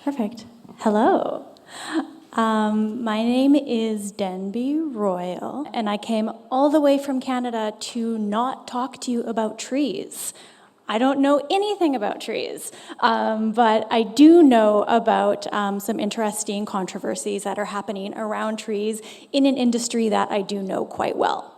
Perfect. Hello. My name is Denby Royal, and I came all the way from Canada to not talk to you about trees. I don't know anything about trees, but I do know about some interesting controversies that are happening around trees in an industry that I do know quite well.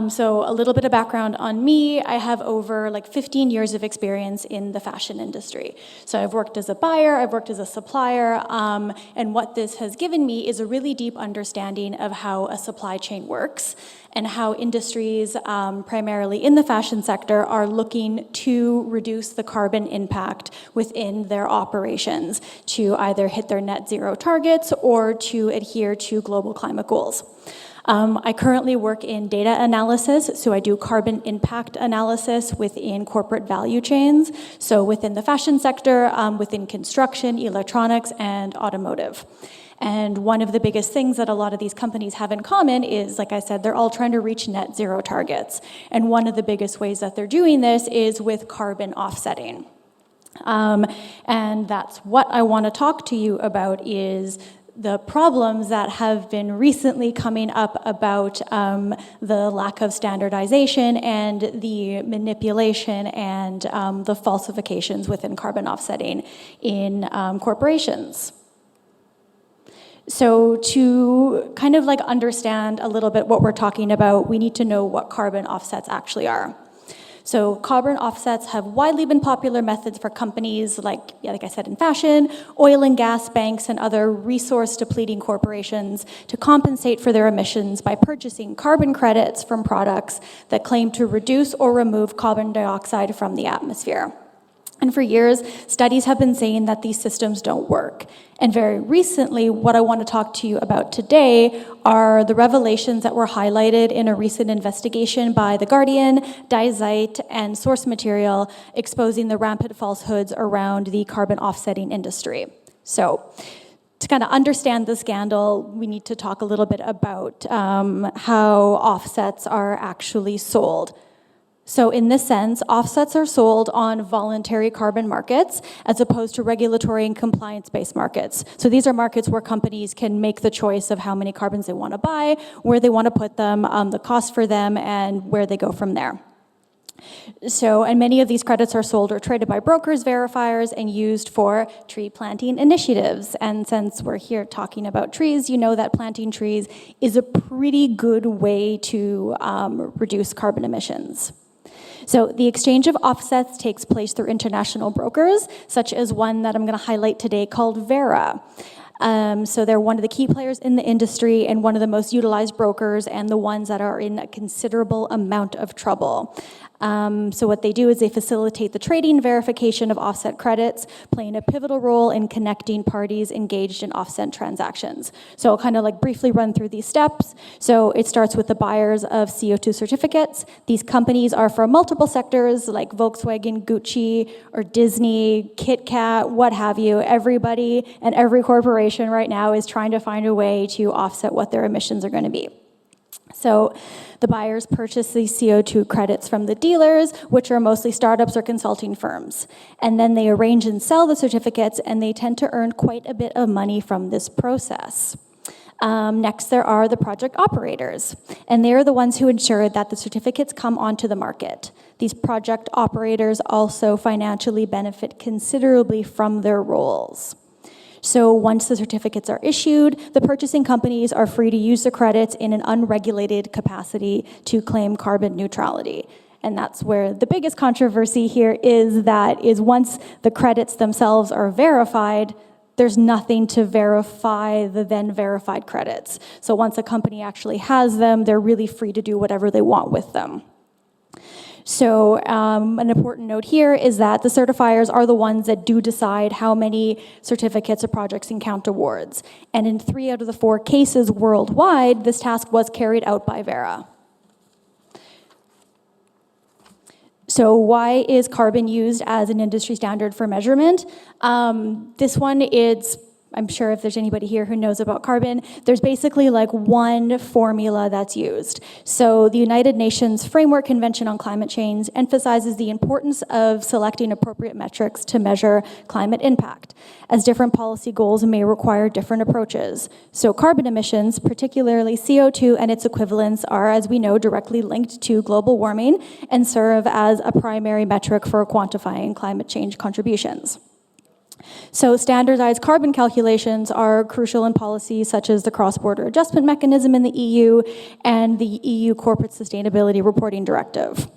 So a little bit of background on me. I have over 15 years of experience in the fashion industry. So I've worked as a buyer, I've worked as a supplier, and what this has given me is a really deep understanding of how a supply chain works and how industries, primarily in the fashion sector, are looking to reduce the carbon impact within their operations to either hit their net zero targets or to adhere to global climate goals. I currently work in data analysis, so I do carbon impact analysis within corporate value chains, so within the fashion sector, within construction, electronics, and automotive. And one of the biggest things that a lot of these companies have in common is, like I said, they're all trying to reach net zero targets. And one of the biggest ways that they're doing this is with carbon offsetting. And that's what I want to talk to you about is the problems that have been recently coming up about the lack of standardization and the manipulation and the falsifications within carbon offsetting in corporations. So to kind of understand a little bit what we're talking about, we need to know what carbon offsets actually are. So carbon offsets have widely been popular methods for companies like I said, in fashion, oil and gas banks, and other resource-depleting corporations to compensate for their emissions by purchasing carbon credits from products that claim to reduce or remove carbon dioxide from the atmosphere. And for years, studies have been saying that these systems don't work. And very recently, what I want to talk to you about today are the revelations that were highlighted in a recent investigation by The Guardian, Die Zeit, and Source Material exposing the rampant falsehoods around the carbon offsetting industry. So, to kind of understand the scandal, we need to talk a little bit about how offsets are actually sold. So in this sense, offsets are sold on voluntary carbon markets as opposed to regulatory and compliance-based markets. So these are markets where companies can make the choice of how many carbons they want to buy, where they want to put them, the cost for them, and where they go from there. So, and many of these credits are sold or traded by brokers, verifiers, and used for tree planting initiatives. And since we're here talking about trees, you know that planting trees is a pretty good way to reduce carbon emissions. So the exchange of offsets takes place through international brokers, such as one that I'm going to highlight today called Verra. So they're one of the key players in the industry and one of the most utilized brokers and the ones that are in a considerable amount of trouble. So what they do is they facilitate the trading verification of offset credits, playing a pivotal role in connecting parties engaged in offset transactions. So I'll kind of briefly run through these steps. So it starts with the buyers of CO2 certificates. These companies are from multiple sectors like Volkswagen, Gucci, or Disney, Kit Kat, what have you. Everybody and every corporation right now is trying to find a way to offset what their emissions are going to be. So the buyers purchase these CO2 credits from the dealers, which are mostly startups or consulting firms. And then they arrange and sell the certificates, and they tend to earn quite a bit of money from this process. Next, there are the project operators, and they're the ones who ensure that the certificates come onto the market. These project operators also financially benefit considerably from their roles. So once the certificates are issued, the purchasing companies are free to use the credits in an unregulated capacity to claim carbon neutrality. And that's where the biggest controversy here is once the credits themselves are verified, there's nothing to verify the then verified credits. So once a company actually has them, they're really free to do whatever they want with them. So an important note here is that the certifiers are the ones that do decide how many certificates or projects can count towards. And in 3 out of the 4 cases worldwide, this task was carried out by Verra. So why is carbon used as an industry standard for measurement? This one is I'm sure if there's anybody here who knows about carbon, there's basically like one formula that's used. So the United Nations Framework Convention on Climate Change emphasizes the importance of selecting appropriate metrics to measure climate impact, as different policy goals may require different approaches. So carbon emissions, particularly CO2 and its equivalents, are, as we know, directly linked to global warming and serve as a primary metric for quantifying climate change contributions. So standardized carbon calculations are crucial in policies such as the cross-border adjustment mechanism in the EU and the EU Corporate Sustainability Reporting Directive.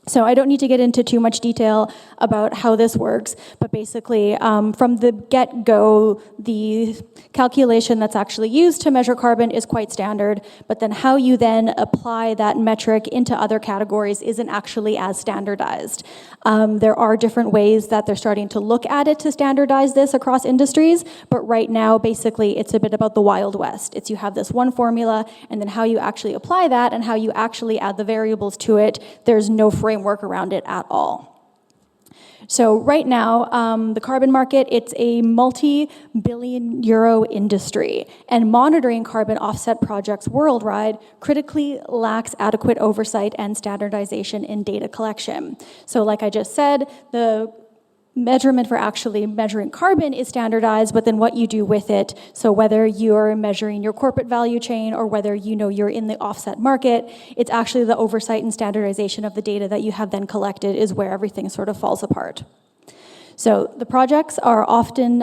So I don't need to get into too much detail about how this works, but basically from the get-go, the calculation that's actually used to measure carbon is quite standard, but then how you then apply that metric into other categories isn't actually as standardized. There are different ways that they're starting to look at it to standardize this across industries, but right now, basically, it's a bit about the Wild West. It's you have this one formula, and then how you actually apply that and how you actually add the variables to it, there's no framework around it at all. So right now, the carbon market, it's a multi-billion euro industry, and monitoring carbon offset projects worldwide critically lacks adequate oversight and standardization in data collection. So like I just said, the measurement for actually measuring carbon is standardized, but then what you do with it, so whether you're measuring your corporate value chain or whether you're in the offset market, it's actually the oversight and standardization of the data that you have then collected is where everything sort of falls apart. So the projects are often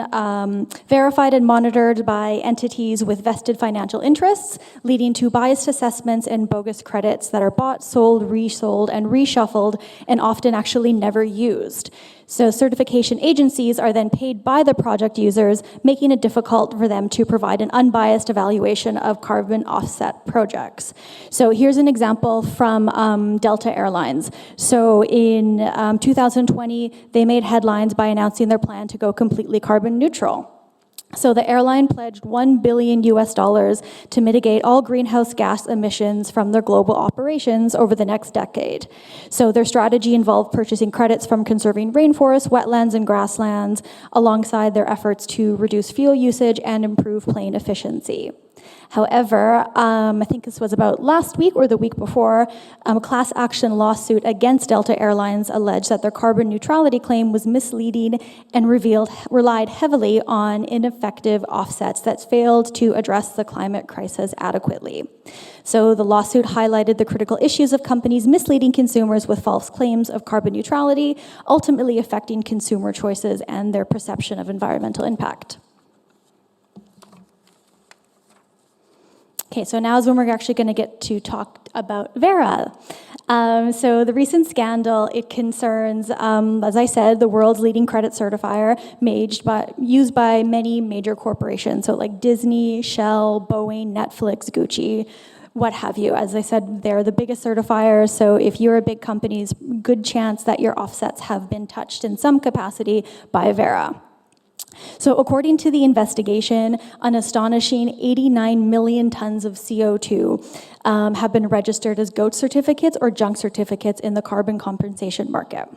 verified and monitored by entities with vested financial interests, leading to biased assessments and bogus credits that are bought, sold, resold, and reshuffled, and often actually never used. So certification agencies are then paid by the project users, making it difficult for them to provide an unbiased evaluation of carbon offset projects. So here's an example from Delta Airlines. So in 2020, they made headlines by announcing their plan to go completely carbon neutral. So the airline pledged $1 billion to mitigate all greenhouse gas emissions from their global operations over the next decade. So their strategy involved purchasing credits from conserving rainforests, wetlands, and grasslands, alongside their efforts to reduce fuel usage and improve plane efficiency. However, I think this was about last week or the week before, a class action lawsuit against Delta Airlines alleged that their carbon neutrality claim was misleading and relied heavily on ineffective offsets that failed to address the climate crisis adequately. So the lawsuit highlighted the critical issues of companies misleading consumers with false claims of carbon neutrality, ultimately affecting consumer choices and their perception of environmental impact. Okay, so now is when we're actually going to get to talk about Verra. So the recent scandal, it concerns, as I said, the world's leading credit certifier used by many major corporations, so like Disney, Shell, Boeing, Netflix, Gucci, what have you. As I said, they're the biggest certifiers, so if you're a big company, good chance that your offsets have been touched in some capacity by Verra. So according to the investigation, an astonishing 89 million tons of CO2 have been registered as GOAT certificates or junk certificates in the carbon compensation market.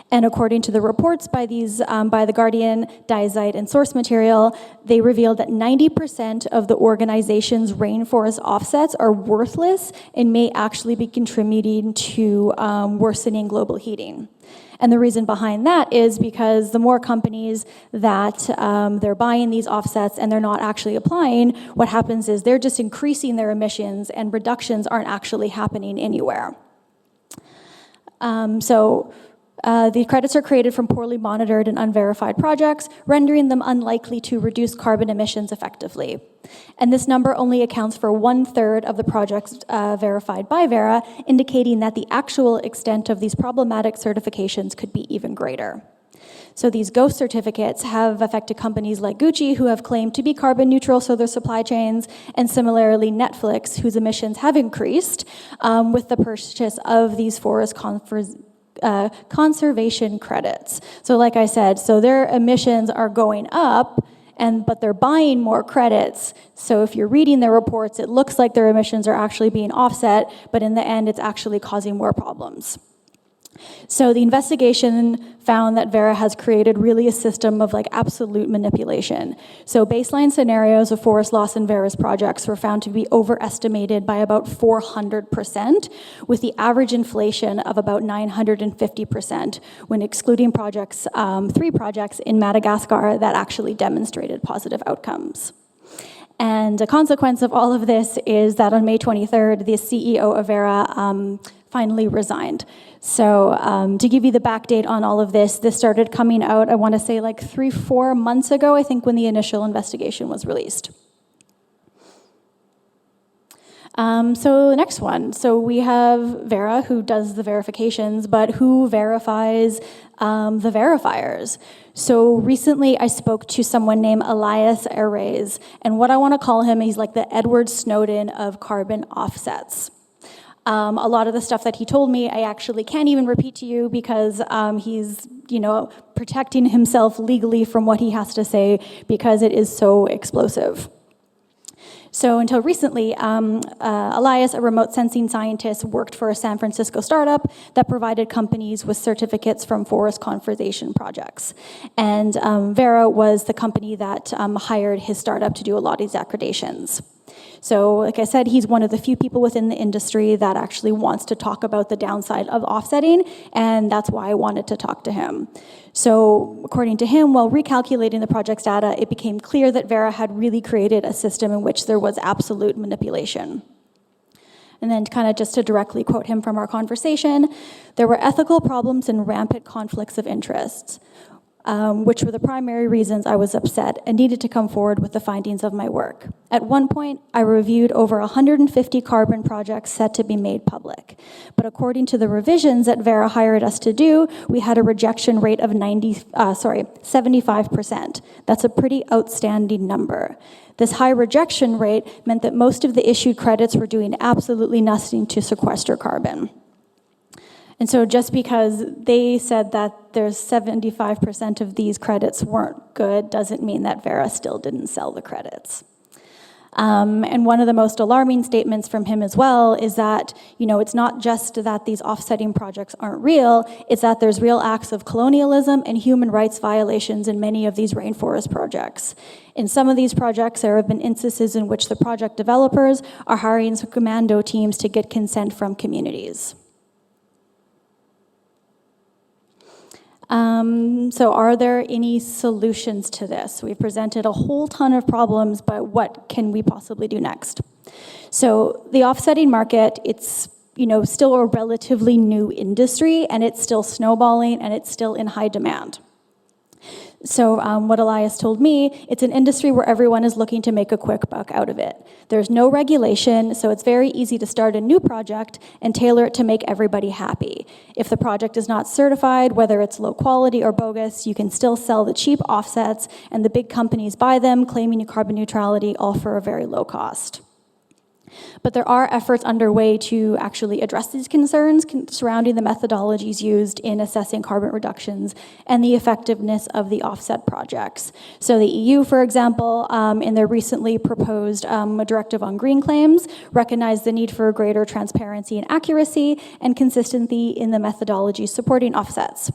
And according to the reports by The Guardian, Diazite, and Source Material, they revealed that 90% of the organization's rainforest offsets are worthless and may actually be contributing to worsening global heating. And the reason behind that is because the more companies that they're buying these offsets and they're not actually applying, what happens is they're just increasing their emissions and reductions aren't actually happening anywhere. The credits are created from poorly monitored and unverified projects, rendering them unlikely to reduce carbon emissions effectively. And this number only accounts for 1/3 of the projects verified by Verra, indicating that the actual extent of these problematic certifications could be even greater. So these ghost certificates have affected companies like Gucci, who have claimed to be carbon neutral, so their supply chains, and similarly Netflix, whose emissions have increased with the purchase of these forest conservation credits. So like I said, so their emissions are going up, but they're buying more credits. So if you're reading their reports, it looks like their emissions are actually being offset, but in the end, it's actually causing more problems. So the investigation found that Verra has created really a system of like absolute manipulation. So baseline scenarios of forest loss in Verra's projects were found to be overestimated by about 400%, with the average inflation of about 950% when excluding projects, 3 projects in Madagascar that actually demonstrated positive outcomes. And a consequence of all of this is that on May 23rd, the CEO of Verra finally resigned. So to give you the back date on all of this started coming out, I want to say like 3-4 months ago, I think, when the initial investigation was released. So the next one. So we have Verra, who does the verifications, but who verifies the verifiers? So recently I spoke to someone named Elias Erez, and what I want to call him, he's like the Edward Snowden of carbon offsets. A lot of the stuff that he told me, I actually can't even repeat to you because he's, protecting himself legally from what he has to say because it is so explosive. So until recently, Elias, a remote sensing scientist, worked for a San Francisco startup that provided companies with certificates from forest conservation projects. And Verra was the company that hired his startup to do a lot of these accreditations. So like I said, he's one of the few people within the industry that actually wants to talk about the downside of offsetting, and that's why I wanted to talk to him. So according to him, while recalculating the project's data, it became clear that Verra had really created a system in which there was absolute manipulation. And then kind of just to directly quote him from our conversation, there were ethical problems and rampant conflicts of interests, which were the primary reasons I was upset and needed to come forward with the findings of my work. At one point, I reviewed over 150 carbon projects set to be made public. But according to the revisions that Verra hired us to do, we had a rejection rate of 75%. That's a pretty outstanding number. This high rejection rate meant that most of the issued credits were doing absolutely nothing to sequester carbon. And so just because they said that there's 75% of these credits weren't good doesn't mean that Verra still didn't sell the credits. And one of the most alarming statements from him as well is that, it's not just that these offsetting projects aren't real, it's that there's real acts of colonialism and human rights violations in many of these rainforest projects. In some of these projects, there have been instances in which the project developers are hiring commando teams to get consent from communities. So are there any solutions to this? We've presented a whole ton of problems, but what can we possibly do next? So the offsetting market, it's still a relatively new industry, and it's still snowballing, and it's still in high demand. So what Elias told me, it's an industry where everyone is looking to make a quick buck out of it. There's no regulation, so it's very easy to start a new project and tailor it to make everybody happy. If the project is not certified, whether it's low quality or bogus, you can still sell the cheap offsets, and the big companies buy them, claiming carbon neutrality, all for a very low cost. But there are efforts underway to actually address these concerns surrounding the methodologies used in assessing carbon reductions and the effectiveness of the offset projects. So the EU, for example, in their recently proposed directive on green claims, recognized the need for greater transparency and accuracy and consistency in the methodology supporting offsets.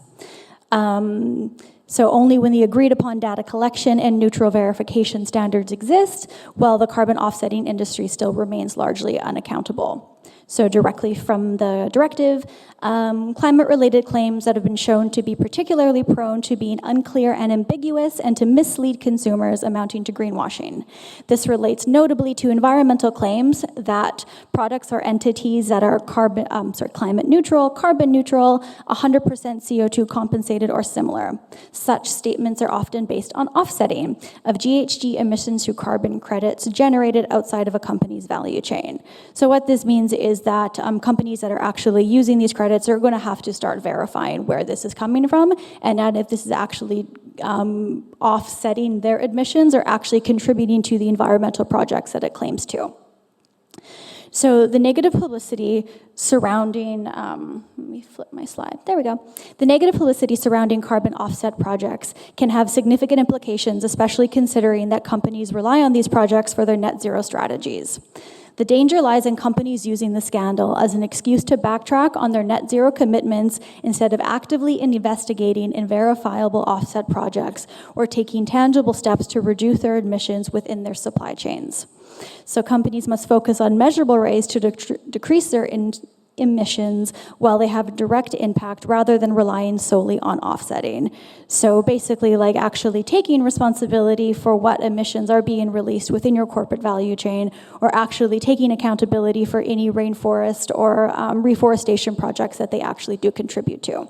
So only when the agreed upon data collection and neutral verification standards exist, while the carbon offsetting industry still remains largely unaccountable. So directly from the directive, climate-related claims that have been shown to be particularly prone to being unclear and ambiguous and to mislead consumers, amounting to greenwashing. This relates notably to environmental claims that products or entities that are climate neutral, carbon neutral, 100% CO2 compensated or similar. Such statements are often based on offsetting of GHG emissions through carbon credits generated outside of a company's value chain. So what this means is that companies that are actually using these credits are going to have to start verifying where this is coming from and that if this is actually offsetting their emissions or actually contributing to the environmental projects that it claims to. So the negative publicity surrounding, let me flip my slide, there we go. The negative publicity surrounding carbon offset projects can have significant implications, especially considering that companies rely on these projects for their net zero strategies. The danger lies in companies using the scandal as an excuse to backtrack on their net zero commitments instead of actively investigating in verifiable offset projects or taking tangible steps to reduce their emissions within their supply chains. So companies must focus on measurable ways to decrease their emissions while they have a direct impact rather than relying solely on offsetting. So basically like actually taking responsibility for what emissions are being released within your corporate value chain, or actually taking accountability for any rainforest or reforestation projects that they actually do contribute to.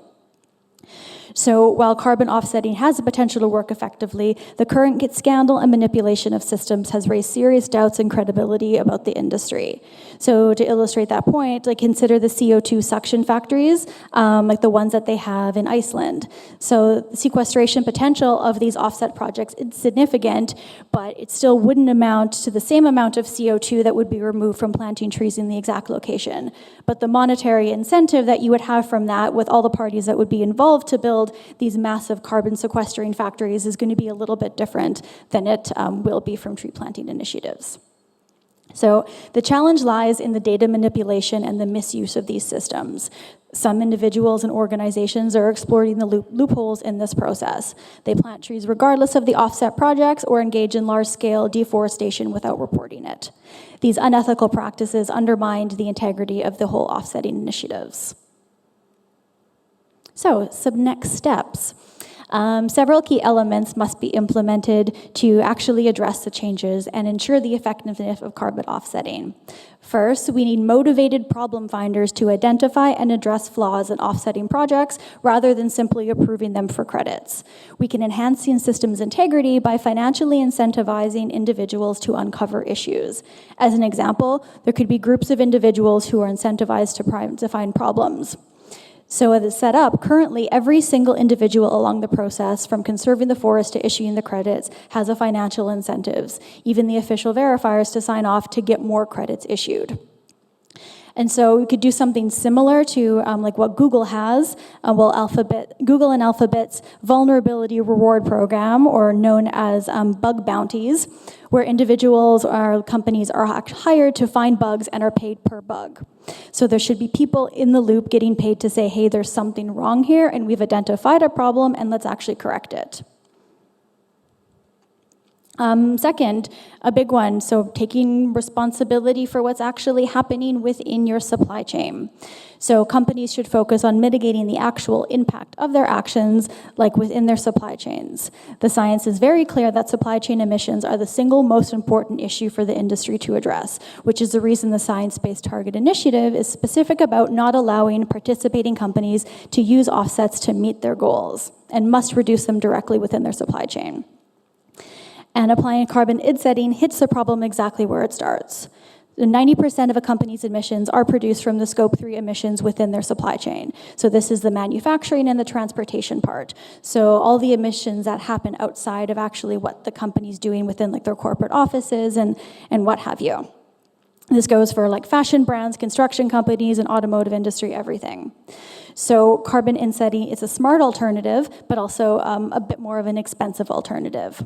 So while carbon offsetting has the potential to work effectively, the current scandal and manipulation of systems has raised serious doubts and credibility about the industry. So to illustrate that point, like consider the CO2 suction factories, like the ones that they have in Iceland. So the sequestration potential of these offset projects is significant, but it still wouldn't amount to the same amount of CO2 that would be removed from planting trees in the exact location. But the monetary incentive that you would have from that with all the parties that would be involved to build these massive carbon sequestering factories is going to be a little bit different than it will be from tree planting initiatives. So the challenge lies in the data manipulation and the misuse of these systems. Some individuals and organizations are exploiting the loopholes in this process. They plant trees regardless of the offset projects or engage in large-scale deforestation without reporting it. These unethical practices undermined the integrity of the whole offsetting initiatives. So, some next steps. Several key elements must be implemented to actually address the changes and ensure the effectiveness of carbon offsetting. First, we need motivated problem finders to identify and address flaws in offsetting projects rather than simply approving them for credits. We can enhance the system's integrity by financially incentivizing individuals to uncover issues. As an example, there could be groups of individuals who are incentivized to find problems. So as it's set up, currently every single individual along the process, from conserving the forest to issuing the credits, has a financial incentives, even the official verifiers to sign off to get more credits issued. And so we could do something similar to like what Google has, Google and Alphabet's vulnerability reward program, or known as bug bounties, where individuals or companies are hired to find bugs and are paid per bug. So there should be people in the loop getting paid to say, hey, there's something wrong here, and we've identified a problem, and let's actually correct it. Second, a big one, so taking responsibility for what's actually happening within your supply chain. So companies should focus on mitigating the actual impact of their actions, like within their supply chains. The science is very clear that supply chain emissions are the single most important issue for the industry to address, which is the reason the Science-Based Target Initiative is specific about not allowing participating companies to use offsets to meet their goals, and must reduce them directly within their supply chain. And applying carbon offsetting hits the problem exactly where it starts. 90% of a company's emissions are produced from the Scope 3 emissions within their supply chain. So this is the manufacturing and the transportation part. So all the emissions that happen outside of actually what the company's doing within like their corporate offices and what have you. This goes for like fashion brands, construction companies, and automotive industry, everything. So carbon offsetting is a smart alternative, but also a bit more of an expensive alternative.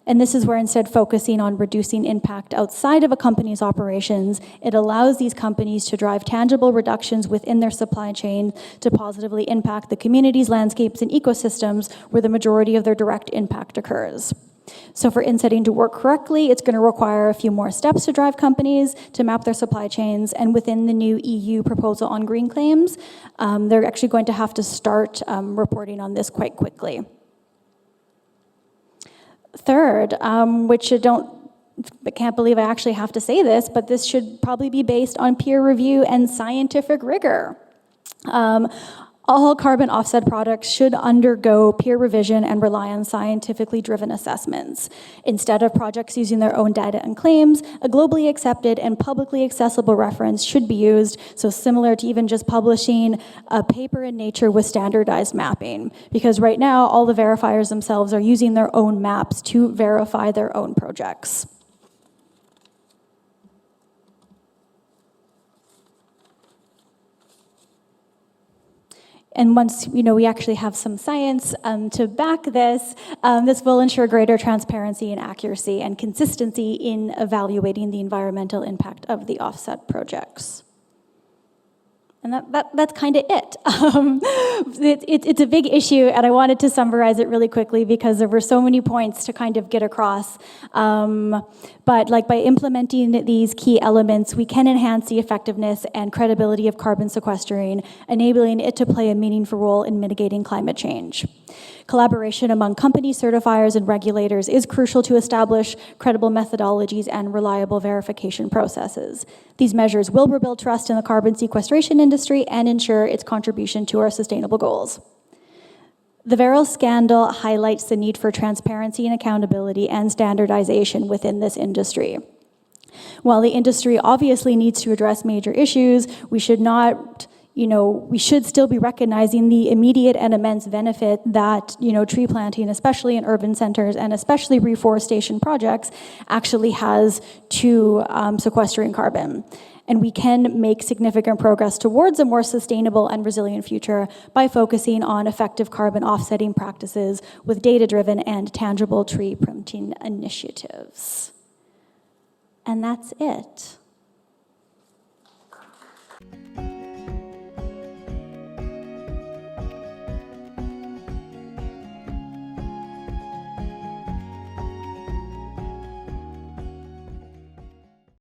And this is where, instead focusing on reducing impact outside of a company's operations, it allows these companies to drive tangible reductions within their supply chain to positively impact the communities, landscapes, and ecosystems where the majority of their direct impact occurs. So for offsetting to work correctly, it's going to require a few more steps to drive companies to map their supply chains, and within the new EU proposal on green claims, they're actually going to have to start reporting on this quite quickly. Third, which I can't believe I actually have to say this, but this should probably be based on peer review and scientific rigor. All carbon offset products should undergo peer revision and rely on scientifically driven assessments. Instead of projects using their own data and claims, a globally accepted and publicly accessible reference should be used, so similar to even just publishing a paper in Nature with standardized mapping. Because right now, all the verifiers themselves are using their own maps to verify their own projects. And once we actually have some science to back this, this will ensure greater transparency and accuracy and consistency in evaluating the environmental impact of the offset projects. And that's kind of it. It's a big issue, and I wanted to summarize it really quickly because there were so many points to kind of get across. But by implementing these key elements, we can enhance the effectiveness and credibility of carbon sequestering, enabling it to play a meaningful role in mitigating climate change. Collaboration among company certifiers and regulators is crucial to establish credible methodologies and reliable verification processes. These measures will rebuild trust in the carbon sequestration industry and ensure its contribution to our sustainable goals. The Veril scandal highlights the need for transparency and accountability and standardization within this industry. While the industry obviously needs to address major issues, we should still be recognizing the immediate and immense benefit that, tree planting, especially in urban centers and especially reforestation projects, actually has to sequestering carbon. And we can make significant progress towards a more sustainable and resilient future by focusing on effective carbon offsetting practices with data-driven and tangible tree planting initiatives. And that's it.